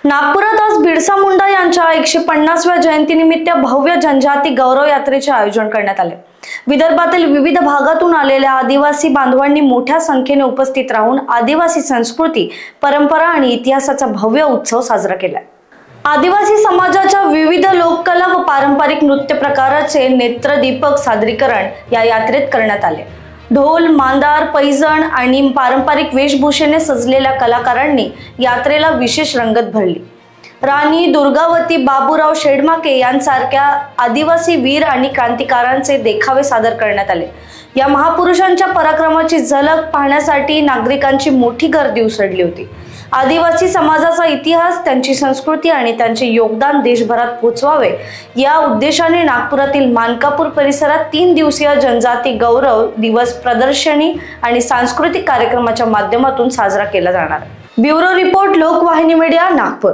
नागपुरात आज बिरसा मुंडा यांच्या 150व्या जयंतीनिमित्त भव्य जनजाती गौरव यात्रेचे आयोजन करण्यात आले। विदर्भातील विविध भागातून आलेल्या आदिवासी बांधवांनी मोठ्या संख्येने उपस्थित राहून आदिवासी संस्कृती, परंपरा आणि इतिहासाचा भव्य उत्सव साजरा केला। आदिवासी समाजाच्या विविध लोककला व पारंपरिक नृत्य प्रकाराचे नेत्रदीपक सादरीकरण या यात्रेत करण्यात आले। ढोल, मांदार, पैजण आणि पारंपरिक वेशभूषेने सजलेल्या कलाकारांनी यात्रेला विशेष रंगत भरली। राणी दुर्गावती बाबूराव शेडमाके यांसारख्या आदिवासी वीर आणि क्रांतिकारांचे देखावे सादर करण्यात आले। या महापुरुषांच्या पराक्रमाची झलक पाहण्यासाठी नागरिकांची मोठी गर्दी उसळली होती। आदिवासी समाजाचा इतिहास, त्यांची संस्कृती आणि त्यांचे योगदान देशभरात पोहोचवावे या उद्देशाने नागपुरातील मानकापूर परिसरात 3 दिवसीय जनजाती गौरव दिवस प्रदर्शनी आणि सांस्कृतिक कार्यक्रमाच्या माध्यमातून साजरा केला जाणार। Bureau report, Lokvahini media, Nagpur.